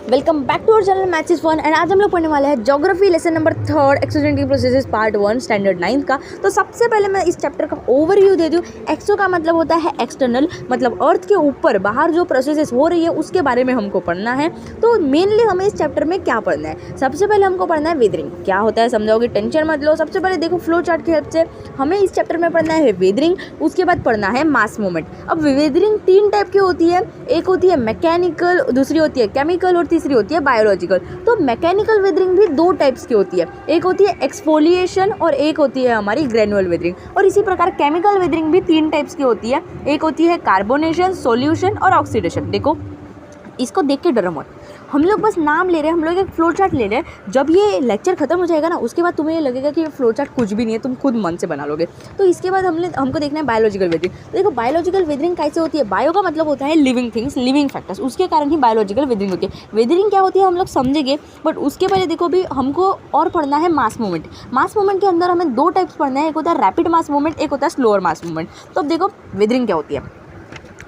Welcome back to our channel maths is fun and आज हम लोग पढ़ने वाले हैं geography lesson number 3 exogenetic processes part 1 standard 9 का। तो सबसे पहले मैं इस चैप्टर का ओवरव्यू दे दूँ। एक्सो का मतलब होता है एक्सटर्नल, मतलब अर्थ के ऊपर बाहर जो प्रोसेसेस हो रही है उसके बारे में हमको पढ़ना है। तो मेनली हमें इस चैप्टर में क्या पढ़ना है, सबसे पहले हमको पढ़ना है वेदरिंग क्या होता है, समझाओगे टेंशन मत लो। सबसे पहले देखो फ्लो चार्ट की हेल्प से हमें इस चैप्टर में पढ़ना है वेदरिंग, उसके बाद पढ़ना है मास मूवमेंट। अब वेदरिंग 3 टाइप की होती है, एक होती है मैकेनिकल, दूसरी होती है केमिकल और तीसरी होती है बायोलॉजिकल। तो मैकेनिकल वेदरिंग भी 2 टाइप्स की होती है, एक होती है एक्सफोलिएशन और एक होती है हमारी ग्रेनुअल वेदरिंग। और इसी प्रकार केमिकल वेदरिंग भी 3 टाइप्स की होती है, एक होती है कार्बोनेशन, सॉल्यूशन और ऑक्सीडेशन। देखो इसको देख के डरो मत, हम लोग बस नाम ले रहे हैं, हम लोग एक फ्लो चार्ट ले रहे हैं। जब ये लेक्चर खत्म हो जाएगा ना उसके बाद तुम्हें ये लगेगा कि ये फ्लो चार्ट कुछ भी नहीं है, तुम खुद मन से बना लोगे। तो इसके बाद हमको देखना है बायोलॉजिकल वेदरिंग। तो देखो बायोलॉजिकल वेदरिंग कैसे होती है, बायो का मतलब होता है लिविंग थिंग्स, लिविंग फैक्टर्स, उसके कारण ही बायोलॉजिकल वेदरिंग होती है। वेदरिंग क्या होती है हम लोग समझेंगे, बट उसके पहले देखो भी हमको और पढ़ना है मास मूवमेंट। मास मूवमेंट के अंदर हमें 2 टाइप्स पढ़ना है, एक होता है रैपिड मास मूवमेंट, एक होता है स्लोअर मास मूवमेंट। तो अब देखो वेदरिंग क्या होती है।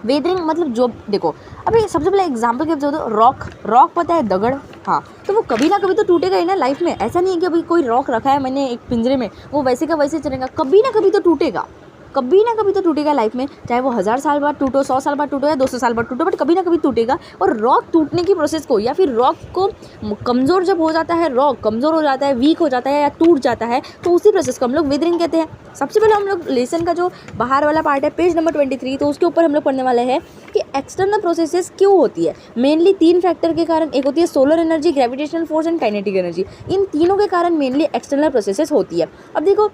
वेदरिंग मतलब जो देखो अभी सबसे पहले एग्जांपल के दो, रॉक पता है दगड़, हाँ तो वो कभी ना कभी तो टूटेगा ही ना लाइफ में। ऐसा नहीं है कि अभी कोई रॉक रखा है मैंने एक पिंजरे में वो वैसे का वैसे चलेगा, कभी ना कभी तो टूटेगा, कभी ना कभी तो टूटेगा लाइफ में, चाहे वो 1000 साल बाद टूटो, 100 साल बाद टूटो या 200 साल बाद टूटो, बट कभी ना कभी टूटेगा। और रॉक टूटने की प्रोसेस को या फिर रॉक को कमज़ोर जब हो जाता है, रॉक कमज़ोर हो जाता है, वीक हो जाता है या टूट जाता है, तो उसी प्रोसेस को हम लोग वेदरिंग कहते हैं। सबसे पहले हम लोग लेसन का जो बाहर वाला पार्ट है पेज नंबर 23, तो उसके ऊपर हम लोग पढ़ने वाले हैं कि एक्सटर्नल प्रोसेसेस क्यों होती है। मेनली 3 फैक्टर के कारण, एक होती है solar energy, gravitational force and kinetic energy. इन तीनों के कारण मेनली एक्सटर्नल प्रोसेसेस होती है। अब देखो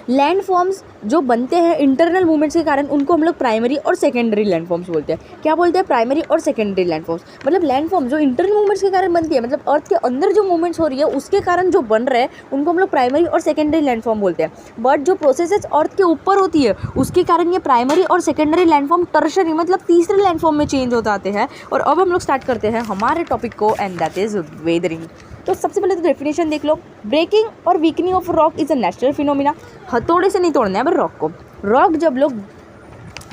लैंड फॉर्म्स जो बनते हैं इंटरनल मूवमेंट्स के कारण उनको हम लोग प्राइमरी और सेकेंडरी लैंड फॉर्म्स बोलते हैं। क्या बोलते हैं, प्राइमरी और सेकेंडरी लैंड फॉर्म्स। मतलब लैंड फॉर्म जो इंटरनल मूवमेंट्स के कारण बनती है, मतलब अर्थ के अंदर जो मूवमेंट्स हो रही है उसके कारण जो बन रहे हैं उनको हम लोग प्राइमरी और सेकेंडरी लैंड फॉर्म बोलते हैं। बट जो प्रोसेसेस अर्थ के ऊपर होती है उसके कारण ये प्राइमरी और सेकेंडरी लैंड फॉर्म टर्शरी मतलब तीसरे लैंड फॉर्म में चेंज हो जाते हैं। और अब हम लोग स्टार्ट करते हैं हमारे टॉपिक को, एंड दैट इज वेदरिंग। तो सबसे पहले तो डेफिनेशन देख लो, ब्रेकिंग और weakening of rock is a natural phenomena. हथौड़े से नहीं तोड़ना है रॉक को। रॉक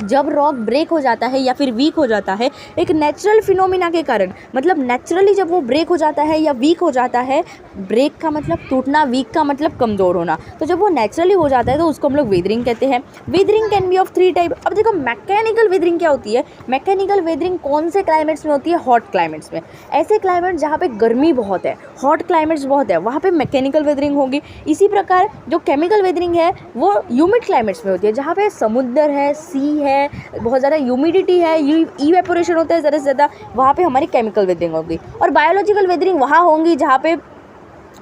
जब रॉक ब्रेक हो जाता है या फिर वीक हो जाता है एक नेचुरल फिनोमिना के कारण, मतलब नेचुरली जब वो ब्रेक हो जाता है या वीक हो जाता है, ब्रेक का मतलब टूटना, वीक का मतलब कमज़ोर होना, तो जब वो नेचुरली हो जाता है तो उसको हम लोग वेदरिंग कहते हैं। Weathering can be of 3 type. अब देखो मैकेनिकल वेदरिंग क्या होती है। मैकेनिकल वेदरिंग कौन से क्लाइमेट्स में होती है, हॉट क्लाइमेट्स में। ऐसे क्लाइमेट जहाँ पे गर्मी बहुत है, हॉट क्लाइमेट्स बहुत है, वहाँ पे मैकेनिकल वेदरिंग होगी। इसी प्रकार जो केमिकल वेदरिंग है वो ह्यूमिड क्लाइमेट्स में होती है, जहाँ पे समुद्र है, सी है, बहुत ज़्यादा ह्यूमिडिटी है, इवेपोरेशन होता है ज़्यादा से ज़्यादा, वहाँ पे हमारी केमिकल वेदरिंग होगी। और बायोलॉजिकल वेदरिंग वहाँ होंगी जहाँ पे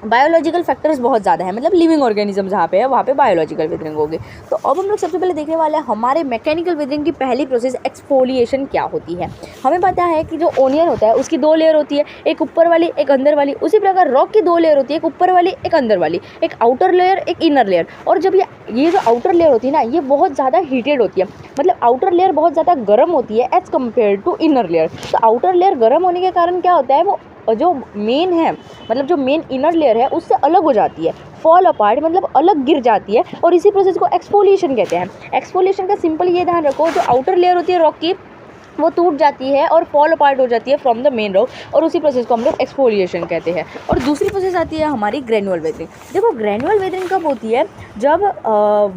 बायोलॉजिकल फैक्टर्स बहुत ज़्यादा है, मतलब लिविंग ऑर्गेनिज्म जहाँ पे है वहाँ पे बायोलॉजिकल वेदरिंग होगी। तो अब हम लोग सबसे पहले देखने वाले हैं हमारे मैकेनिकल वेदरिंग की पहली प्रोसेस एक्सफोलिएशन क्या होती है। हमें पता है कि जो ओनियन होता है उसकी 2 लेयर होती है, एक ऊपर वाली एक अंदर वाली। उसी प्रकार रॉक की 2 लेयर होती है, एक ऊपर वाली एक अंदर वाली, एक आउटर लेयर एक इनर लेयर। और जब ये जो आउटर लेयर होती है ना ये बहुत ज़्यादा हीटेड होती है, मतलब आउटर लेयर बहुत ज़्यादा गर्म होती है as compare to inner layer. तो आउटर लेयर गर्म होने के कारण क्या होता है, वो जो मेन है मतलब जो मेन इनर लेयर है उससे अलग हो जाती है, फॉल अपार्ट मतलब अलग गिर जाती है। और इसी प्रोसेस को एक्सफोलिएशन कहते हैं। एक्सफोलिएशन का सिंपल ये ध्यान रखो, जो आउटर लेयर होती है रॉक की वो टूट जाती है और फॉल अपार्ट हो जाती है फ्रॉम द मेन रॉक, और उसी प्रोसेस को हम लोग एक्सफोलिएशन कहते हैं। और दूसरी प्रोसेस आती है हमारी ग्रेनुअल वेदरिंग। देखो ग्रेनुअल वेदरिंग कब होती है, जब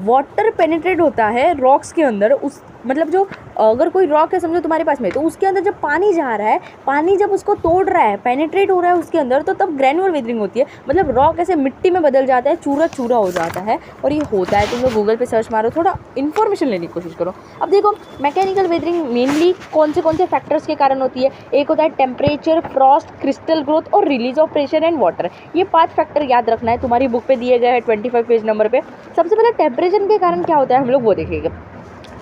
वाटर पेनिट्रेट होता है रॉक्स के अंदर, उस मतलब जो अगर कोई रॉक है समझो तुम्हारे पास में, तो उसके अंदर जब पानी जा रहा है, पानी जब उसको तोड़ रहा है, पेनिट्रेट हो रहा है उसके अंदर, तो तब ग्रेनुअल वेदरिंग होती है। मतलब रॉक ऐसे मिट्टी में बदल जाता है, चूरा चूरा हो जाता है, और ये होता है। तुम लोग गूगल पे सर्च मारो, थोड़ा इन्फॉर्मेशन लेने की कोशिश करो। अब देखो मैकेनिकल वेदरिंग मेनली कौन से फैक्टर्स के कारण होती है। एक होता है टेम्परेचर, फ्रॉस्ट, क्रिस्टल ग्रोथ और release of pressure and water. ये 5 फैक्टर याद रखना है, तुम्हारी बुक पे दिए गए हैं 25 पेज नंबर पे। सबसे पहले टेम्परेचर के कारण क्या होता है हम लोग वो देखेंगे।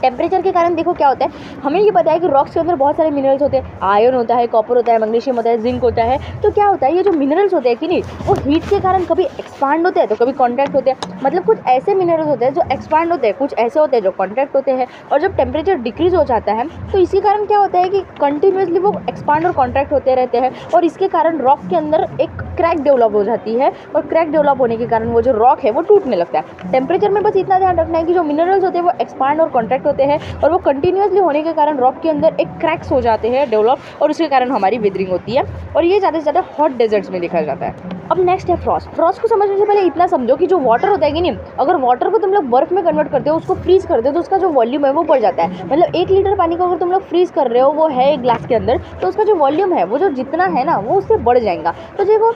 टेम्परेचर के कारण देखो क्या होता है, हमें ये पता है कि रॉक्स के अंदर बहुत सारे मिनरल्स होते हैं, आयरन होता है, कॉपर होता है, मैग्नीशियम होता है, जिंक होता है। तो क्या होता है ये जो मिनरल्स होते हैं कि नहीं, वो हीट के कारण कभी एक्सपांड होते हैं तो कभी कॉन्ट्रैक्ट होते हैं। मतलब कुछ ऐसे मिनरल्स होते हैं जो एक्सपांड होते हैं, कुछ ऐसे होते हैं जो कॉन्ट्रैक्ट होते हैं। और जब टेम्परेचर डिक्रीज हो जाता है तो इसी कारण क्या होता है कि कंटिन्यूसली वो एक्सपांड और कॉन्ट्रैक्ट होते रहते हैं, और इसके कारण रॉक के अंदर एक क्रैक डेवलप हो जाती है, और क्रैक डेवलप होने के कारण वो जो रॉक है वो टूटने लगता है। टेम्परेचर में बस इतना ध्यान रखना है कि जो मिनरल्स होते हैं वो एक्सपांड और कॉन्ट्रैक्ट होते होते हैं और वो कंटिन्यूसली होने के कारण रॉक के अंदर एक क्रैक्स हो जाते हैं डेवलप और उसके कारण हमारी विदरिंग होती है और ये ज़्यादा से ज़्यादा हॉट डेजर्ट्स में देखा जाता है। अब नेक्स्ट है फ्रॉस्ट। फ्रॉस्ट को समझने से पहले इतना समझो कि जो वाटर होता है कि नहीं, अगर वाटर को तुम लोग बर्फ़ में कन्वर्ट करते हो, उसको फ्रीज करते हो तो उसका जो वॉल्यूम है वो बढ़ जाता है। मतलब 1 लीटर पानी को अगर तुम लोग फ्रीज कर रहे हो, वो है एक ग्लास के अंदर, तो उसका जो वॉल्यूम है वो जो जितना है ना वो उससे बढ़ जाएगा। तो देखो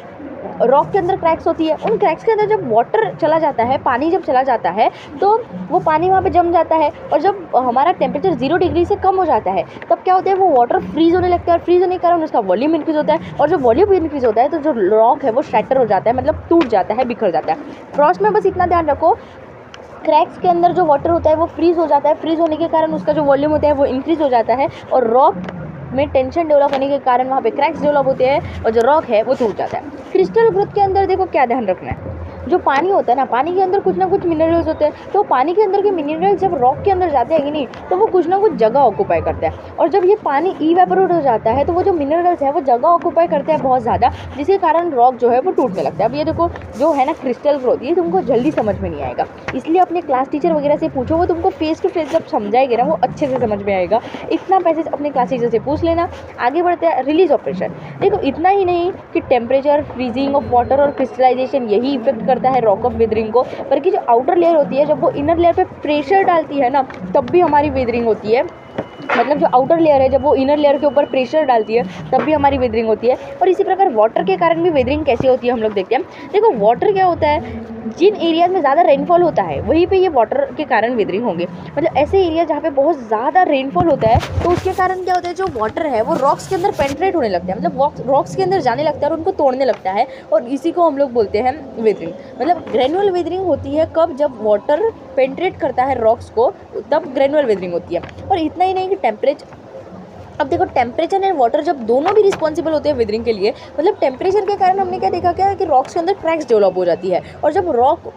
रॉक के अंदर क्रैक्स होती है, उन क्रैक्स के अंदर जब वाटर चला जाता है, पानी जब चला जाता है तो वो पानी वहाँ पे जम जाता है और जब हमारा टेम्परेचर 0 डिग्री से कम हो जाता है तब क्या होता है, वो वाटर फ्रीज होने लगता है और फ्रीज होने के कारण उसका वॉल्यूम इंक्रीज होता है और जो वॉल्यूम इंक्रीज होता है तो जो रॉक है वो शैटर हो जाता है, मतलब टूट जाता है, बिखर जाता है। फ्रॉस्ट में बस इतना ध्यान रखो, क्रैक्स के अंदर जो वाटर होता है वो फ्रीज हो जाता है, फ्रीज होने के कारण उसका जो वॉल्यूम होता है वो इंक्रीज हो जाता है और रॉक में टेंशन डेवलप होने के कारण वहाँ पे क्रैक्स डेवलप होते हैं और जो रॉक है वो टूट जाता है। क्रिस्टल ग्रोथ के अंदर देखो क्या ध्यान रखना है, जो पानी होता है ना, पानी के अंदर कुछ ना कुछ मिनरल्स होते हैं, तो पानी के अंदर के मिनरल्स जब रॉक के अंदर जाते हैं कि नहीं तो वो कुछ ना कुछ जगह ऑक्यूपाई करते हैं और जब ये पानी इवेपोरेट हो जाता है तो वो जो मिनरल्स है वो जगह ऑक्यूपाई करते हैं बहुत ज़्यादा, जिसके कारण रॉक जो है वो टूटने लगता है। अब ये देखो जो है ना क्रिस्टल ग्रोथ, ये तुमको जल्दी समझ में नहीं आएगा, इसलिए अपने क्लास टीचर वगैरह से पूछो, वो तुमको फेस टू फेस जब समझाएंगे ना वो अच्छे से समझ में आएगा। इतना पैसेज अपने क्लास टीचर से पूछ लेना। आगे बढ़ते हैं रिलीज ऑफ प्रेशर। देखो इतना ही नहीं कि टेम्परेचर, फ्रीजिंग ऑफ वाटर और क्रिस्टलाइजेशन यही इफेक्ट करता है रॉक ऑफ वेदरिंग को, बल्कि जो आउटर लेयर होती है जब वो इनर लेयर पे प्रेशर डालती है ना तब भी हमारी वेदरिंग होती है। मतलब जो आउटर लेयर है जब वो इनर लेयर के ऊपर प्रेशर डालती है तब भी हमारी वेदरिंग होती है। और इसी प्रकार वाटर के कारण भी वेदरिंग कैसी होती है हम लोग देखते हैं। देखो वाटर क्या होता है, जिन एरियाज में ज़्यादा रेनफॉल होता है वहीं पे ये वाटर के कारण वेदरिंग होंगे। मतलब ऐसे एरिया जहाँ पे बहुत ज़्यादा रेनफॉल होता है तो उसके कारण क्या होता है, जो वाटर है वो रॉक्स के अंदर पेनिट्रेट होने लगता है, मतलब रॉक्स के अंदर जाने लगता है और उनको तोड़ने लगता है और इसी को हम लोग बोलते हैं वेदरिंग। मतलब ग्रेनुअल वेदरिंग होती है कब, जब वाटर पेनिट्रेट करता है रॉक्स को, तब ग्रेनुअल वेदरिंग होती है। और इतना ही नहीं कि टेम्परेचर, अब देखो टेम्परेचर एंड वाटर जब दोनों भी रिस्पॉन्सिबल होते हैं वेदरिंग के लिए, मतलब टेम्परेचर के कारण हमने क्या देखा क्या कि रॉक्स के अंदर क्रैक्स डेवलप हो जाती है और जब रॉक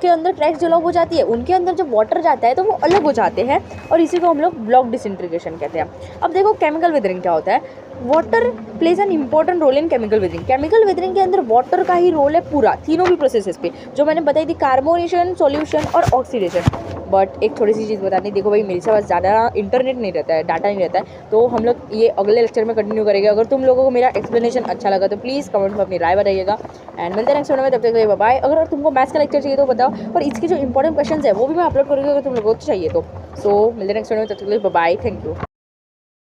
के अंदर क्रैक्स डेवलप हो जाती है उनके अंदर जब वाटर जाता है तो वो अलग हो जाते हैं और इसी को हम लोग ब्लॉक डिसइंटीग्रेशन कहते हैं। अब देखो केमिकल वेदरिंग क्या होता है। Water plays an important role in chemical weathering. Chemical weathering के अंदर वाटर का ही रोल है पूरा, तीनों भी प्रोसेसेस पे जो मैंने बताई थी, कार्बोनेशन, सॉल्यूशन और ऑक्सीडेशन। बट एक थोड़ी सी चीज़ बतानी, देखो भाई मेरे पास ज़्यादा इंटरनेट नहीं रहता है, डाटा नहीं रहता है, तो हम लोग ये अगले लेक्चर में कंटिन्यू करेंगे। अगर तुम लोगों को मेरा एक्सप्लेनेशन अच्छा लगा तो प्लीज़ कमेंट में अपनी राय बताइएगा एंड मिलते हैं नेक्स्ट वीडियो में। तब तक के लिए बाय। अगर तुमको मैथ्स का लेक्चर चाहिए तो बताओ, और इसके जो इंपॉर्टेंट क्वेश्चन है वो भी मैं अपलोड करूँगी अगर तुम लोगों को चाहिए तो। सो मिलते हैं नेक्स्ट वीडियो में, तब तक के लिए बाय, थैंक यू।